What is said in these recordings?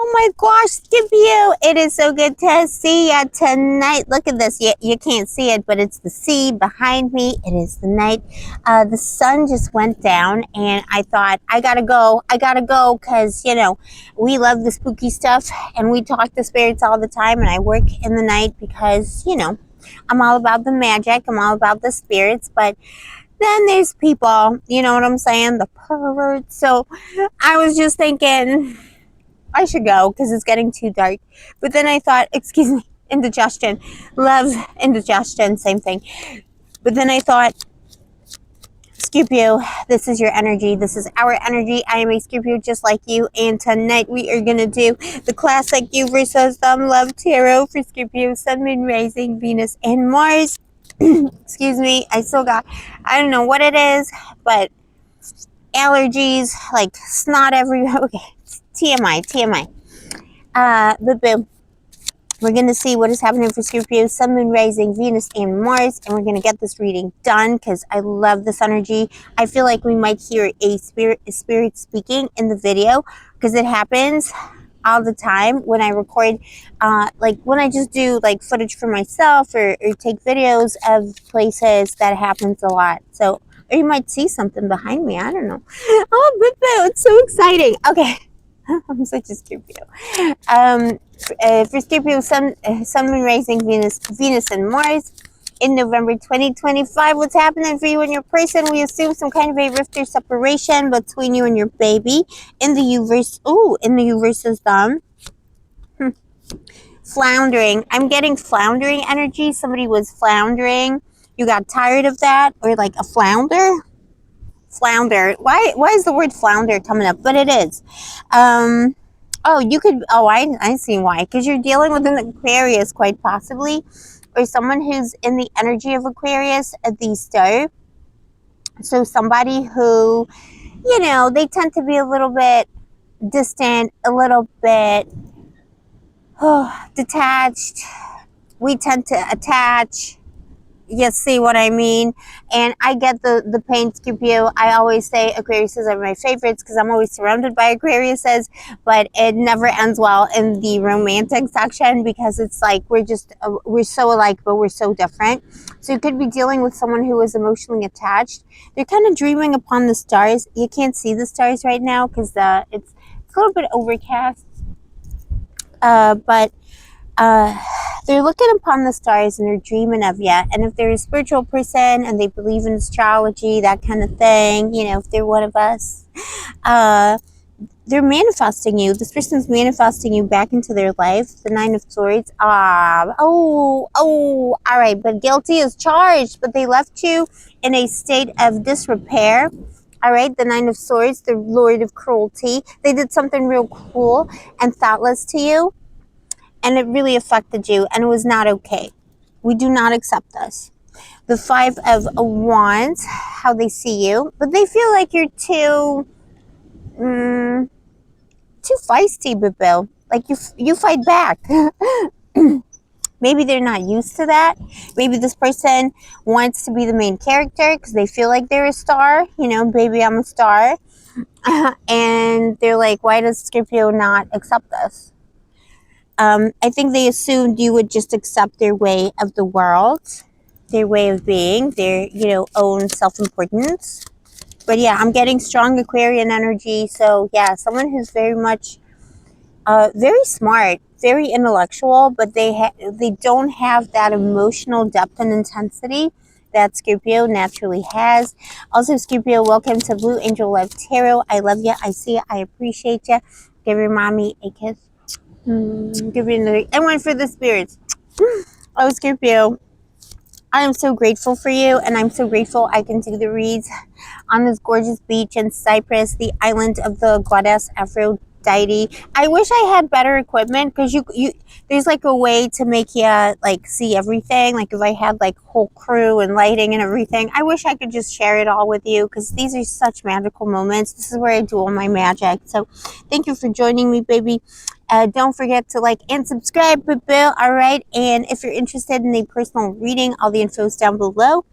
Oh my gosh, Scorpio. It is so good to see ya tonight. Look at this. You can't see it, but it's the sea behind me. It is the night. The sun just went down, and I thought, I gotta go. I gotta go because, we love the spooky stuff, and we talk to spirits all the time, and I work in the night because, I'm all about the magic. I'm all about the spirits, but then there's people, you know what I'm saying? The perverts. So I was just thinking I should go because it's getting too dark. But then I thought, excuse me, indigestion. Love indigestion, same thing. But then I thought, Scorpio, this is your energy. This is our energy. I am a Scorpio just like you. And tonight we are going to do the classic You versus Them Love Tarot for Scorpio, Sun, Moon, Rising, Venus, and Mars. Excuse me. I don't know what it is, but allergies, like snot everywhere. Okay. TMI. But boom. We're going to see what is happening for Scorpio, Sun, Moon, Rising, Venus, and Mars. And we're going to get this reading done because I love this energy. I feel like we might hear a spirit speaking in the video because it happens all the time when I record, like when I just do like footage for myself or take videos of places. That happens a lot. So, or you might see something behind me. I don't know. Oh, boo, it's so exciting. Okay. I'm such a Scorpio. For Scorpio, Sun, Moon, Rising, Venus, and Mars in November 2025. What's happening for you and your person? We assume some kind of a rift or separation between you and your baby in the universe. Ooh, in the universe's them. Floundering. I'm getting floundering energy. Somebody was floundering. You got tired of that, or like a flounder. Why is the word flounder coming up? But it is. I see why, because you're dealing with an Aquarius, quite possibly, or someone who's in the energy of Aquarius at the start. So somebody who, they tend to be a little bit distant, a little bit detached. We tend to attach. You see what I mean? And I get the pain, Scorpio. I always say Aquariuses are my favorites because I'm always surrounded by Aquariuses, but it never ends well in the romantic section because it's like we're so alike, but we're so different. So you could be dealing with someone who is emotionally attached. They're kind of dreaming upon the stars. You can't see the stars right now because it's a little bit overcast. But they're looking upon the stars and they're dreaming of you. And if they're a spiritual person and they believe in astrology, that kind of thing, if they're one of us, they're manifesting you. This person's manifesting you back into their life. The Nine of Swords. All right. But guilty is charged. But they left you in a state of disrepair. All right. The Nine of Swords, the Lord of Cruelty. They did something real cruel and thoughtless to you. And it really affected you, and it was not okay. We do not accept this. The Five of Wands, how they see you, but they feel like you're too feisty, Bill. Like you fight back. Maybe they're not used to that. Maybe this person wants to be the main character because they feel like they're a star. Baby, I'm a star. And they're like, why does Scorpio not accept this? I think they assumed you would just accept their way of the world, their way of being, their, own self-importance. But yeah, I'm getting strong Aquarian energy. So yeah, someone who's very much, very smart, very intellectual, but they don't have that emotional depth and intensity that Scorpio naturally has. Also, Scorpio, welcome to BlueAngel Love Tarot. I love you. I see you. I appreciate you. Give your mommy a kiss. Give me another. And one for the spirits. Oh, Scorpio, I am so grateful for you, and I'm so grateful I can do the reads on this gorgeous beach in Cyprus, the island of the goddess Aphrodite. I wish I had better equipment because you there's like a way to make you like see everything. Like if I had like whole crew and lighting and everything, I wish I could just share it all with you because these are such magical moments. This is where I do all my magic. So thank you for joining me, baby. Don't forget to like and subscribe, Bill. All right. And if you're interested in a personal reading, all the info is down below.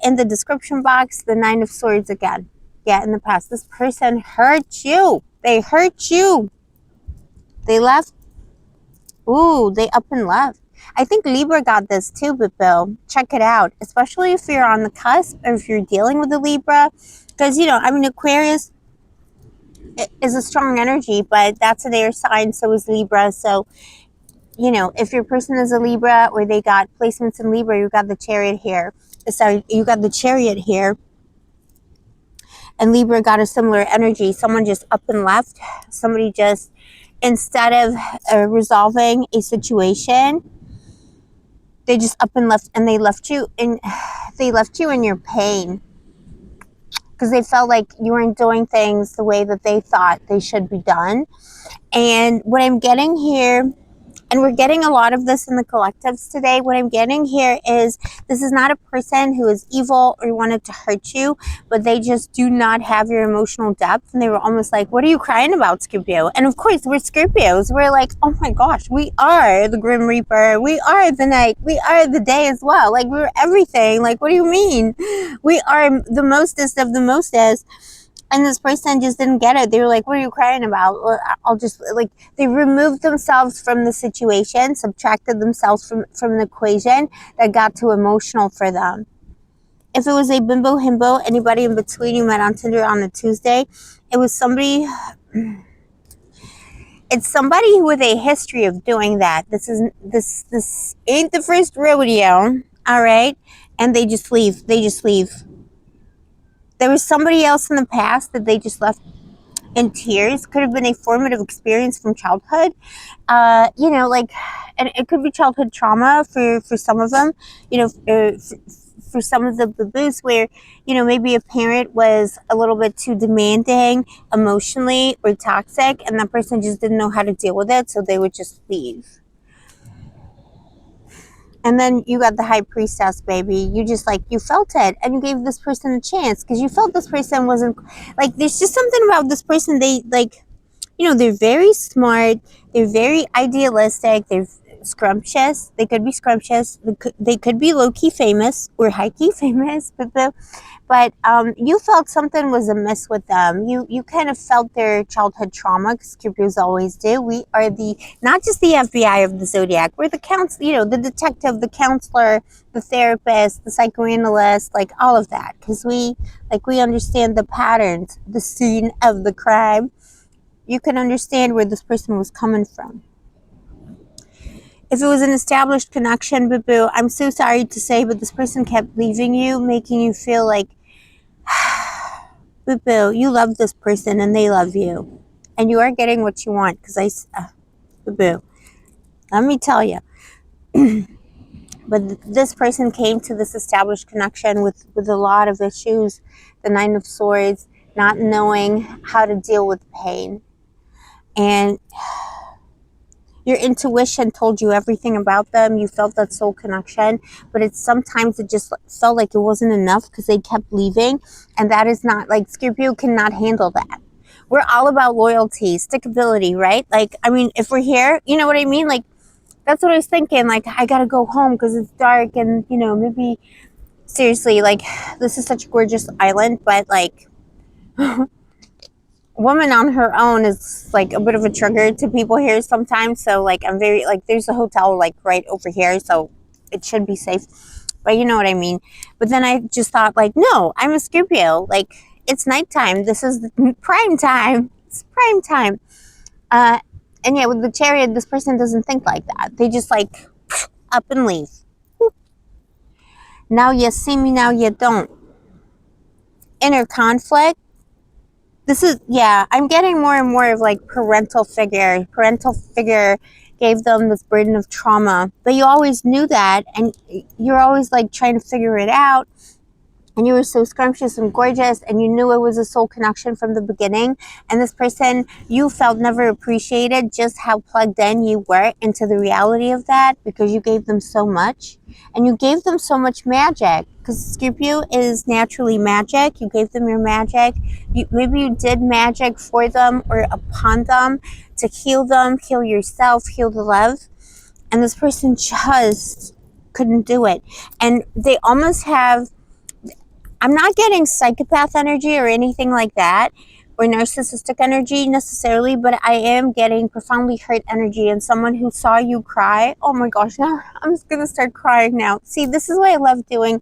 In the description box, the Nine of Swords again. Yeah, in the past, this person hurt you. They hurt you. They left. Ooh, they up and left. I think Libra got this too, but Bill, check it out. Especially if you're on the cusp or if you're dealing with a Libra. Because, you know, I mean, Aquarius is a strong energy, but that's an air sign, so is Libra. So, you know, if your person is a Libra or they got placements in Libra, you got the Chariot here. Sorry, you got the Chariot here. And Libra got a similar energy. Someone just up and left. Somebody just, instead of resolving a situation, they just up and left, and they left you in your pain because they felt like you weren't doing things the way that they thought they should be done. And what I'm getting here, and we're getting a lot of this in the collectives today, what I'm getting here is this is not a person who is evil or wanted to hurt you, but they just do not have your emotional depth. And they were almost like, what are you crying about, Scorpio? And of course, we're Scorpios. We're like, oh my gosh, we are the Grim Reaper. We are the night. We are the day as well. Like, we're everything. Like, what do you mean? We are the mostest of the mostest. And this person just didn't get it. They were like, what are you crying about? I'll just, like, they removed themselves from the situation, subtracted themselves from the equation that got too emotional for them. If it was a bimbo himbo, anybody in between you met on Tinder on a Tuesday, it was somebody, it's somebody with a history of doing that. This ain't the first rodeo, all right? And they just leave. They just leave. There was somebody else in the past that they just left in tears. Could have been a formative experience from childhood. You know, like, and it could be childhood trauma for some of them, you know, for some of the baboos where, you know, maybe a parent was a little bit too demanding emotionally or toxic, and that person just didn't know how to deal with it, so they would just leave. And then you got the High Priestess, baby. You just, like, you felt it, and you gave this person a chance because you felt this person wasn't, like, there's just something about this person. They, like, you know, they're very smart. They're very idealistic. They're scrumptious. They could be scrumptious. They could be low-key famous or high-key famous. But you felt something was amiss with them. You kind of felt their childhood trauma, because Scorpios always do. We are not just the FBI of the zodiac. We're the you know, the detective, the counselor, the therapist, the psychoanalyst, like all of that, because we understand the patterns, the scene of the crime. You can understand where this person was coming from. If it was an established connection, boo-boo, I'm so sorry to say, but this person kept leaving you, making you feel like, boo-boo, you love this person and they love you. And you are getting what you want, because boo-boo, let me tell you. But this person came to this established connection with a lot of issues, the Nine of Swords, not knowing how to deal with pain. And your intuition told you everything about them. You felt that soul connection, but sometimes it just felt like it wasn't enough because they kept leaving. And that is not, like, Scorpio cannot handle that. We're all about loyalty, stickability, right? Like, I mean, if we're here, you know what I mean? Like, that's what I was thinking. Like, I gotta go home because it's dark, and, you know, maybe, seriously, like, this is such a gorgeous island, but, like, woman on her own is, like, a bit of a trigger to people here sometimes. So, like, I'm very, like, there's a hotel, like, right over here, so it should be safe, but you know what I mean. But then I just thought, like, no, I'm a Scorpio. Like, it's nighttime. This is prime time. It's prime time. And yeah, with the Chariot, this person doesn't think like that. They just, like, up and leave. Now you see me, now you don't. Inner conflict. This is, yeah, I'm getting more and more of, like, parental figure. Parental figure gave them this burden of trauma. But you always knew that, and you're always, like, trying to figure it out. And you were so scrumptious and gorgeous, and you knew it was a soul connection from the beginning. And this person, you felt never appreciated just how plugged in you were into the reality of that, because you gave them so much. And you gave them so much magic, because Scorpio is naturally magic. You gave them your magic. Maybe you did magic for them or upon them to heal them, heal yourself, heal the love. And this person just couldn't do it. And they almost have, I'm not getting psychopath energy or anything like that, or narcissistic energy necessarily, but I am getting profoundly hurt energy and someone who saw you cry. Oh my gosh, now I'm just gonna start crying now. See, this is why I love doing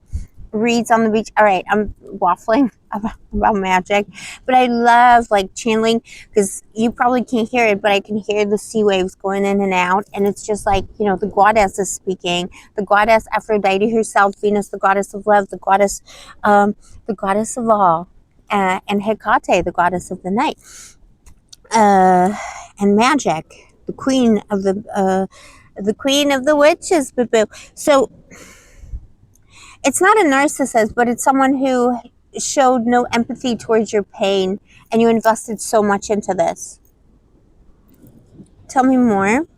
reads on the beach. All right, I'm waffling about magic, but I love like channeling, because you probably can't hear it, but I can hear the sea waves going in and out, and it's just like, you know, the goddess is speaking, the goddess Aphrodite herself, Venus, the goddess of love, the goddess of all, and Hecate, the goddess of the night, and magic, the queen of the witches, boo boo. So it's not a narcissist, but it's someone who showed no empathy towards your pain, and you invested so much into this. Tell me more.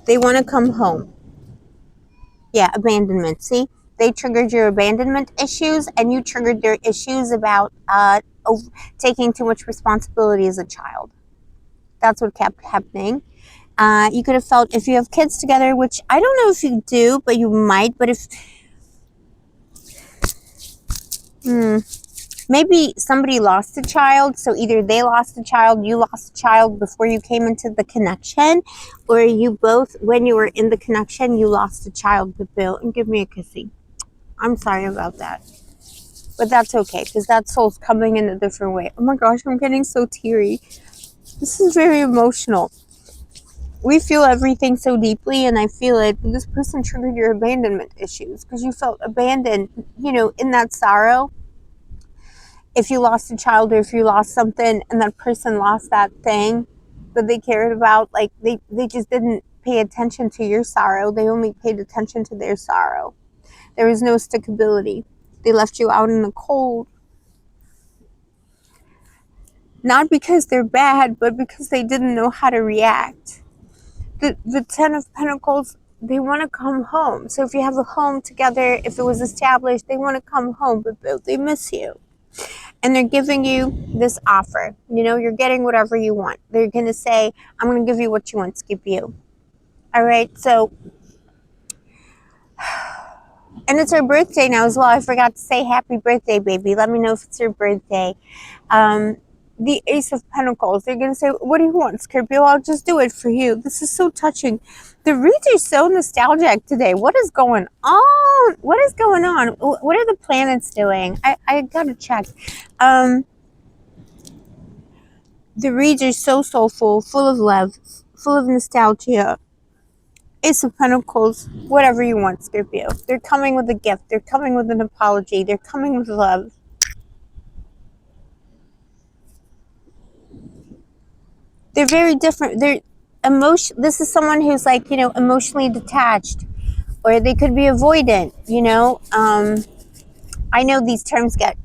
They want to come home. Yeah, abandonment. See, they triggered your abandonment issues, and you triggered their issues about taking too much responsibility as a child. That's what kept happening. You could have felt, if you have kids together, which I don't know if you do, but you might. But if maybe somebody lost a child, so either they lost a child, you lost a child before you came into the connection, or you both, when you were in the connection, you lost a child. But Bill, and give me a kissy. I'm sorry about that, but that's okay, because that soul's coming in a different way. Oh my gosh, I'm getting so teary. This is very emotional. We feel everything so deeply, and I feel it. This person triggered your abandonment issues because you felt abandoned, you know, in that sorrow. If you lost a child, or if you lost something and that person lost that thing that they cared about, like they just didn't pay attention to your sorrow. They only paid attention to their sorrow. There was no stickability. They left you out in the cold. Not because they're bad, but because they didn't know how to react. The Ten of Pentacles, they want to come home. So if you have a home together, if it was established, they want to come home, but they miss you. And they're giving you this offer. You know, you're getting whatever you want. They're going to say, I'm going to give you what you want to give you. All right, so, and it's her birthday now as well. I forgot to say happy birthday, baby. Let me know if it's your birthday. The Ace of Pentacles, they're going to say, what do you want, Scorpio? I'll just do it for you. This is so touching. The reads are so nostalgic today. What is going on? What is going on? What are the planets doing? I got to check. The reads are so soulful, full of love, full of nostalgia. Ace of Pentacles, whatever you want, Scorpio. They're coming with a gift. They're coming with an apology. They're coming with love. They're very different. This is someone who's like, you know, emotionally detached, or they could be avoidant, you know. I know these terms get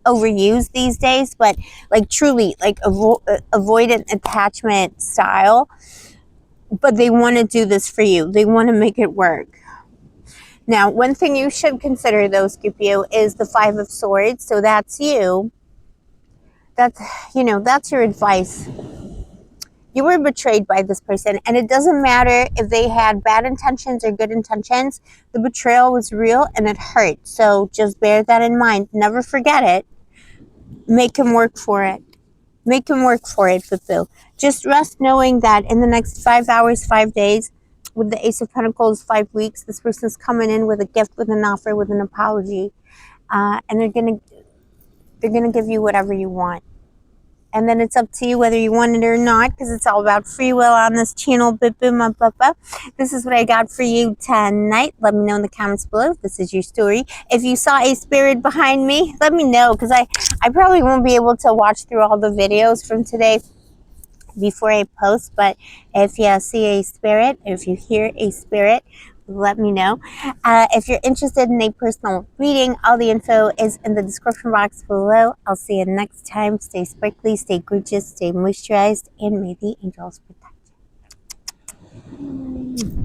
overused these days, but like truly like avoidant attachment style, but they want to do this for you. They want to make it work. Now, one thing you should consider, though, Scorpio, is the Five of Swords. So that's you. That's, you know, that's your advice. You were betrayed by this person, and it doesn't matter if they had bad intentions or good intentions. The betrayal was real and it hurt. So just bear that in mind. Never forget it. Make him work for it. Make him work for it, Boo. Just rest knowing that in the next 5 hours, 5 days, with the Ace of Pentacles, 5 weeks, this person's coming in with a gift, with an offer, with an apology, and they're gonna give you whatever you want. And then it's up to you whether you want it or not, because it's all about free will on this channel. This is what I got for you tonight. Let me know in the comments below if this is your story. If you saw a spirit behind me, let me know, because I probably won't be able to watch through all the videos from today before I post. But if you see a spirit, or if you hear a spirit, let me know. If you're interested in a personal reading, all the info is in the description box below. I'll see you next time. Stay sparkly, stay gorgeous, stay moisturized, and may the angels protect you.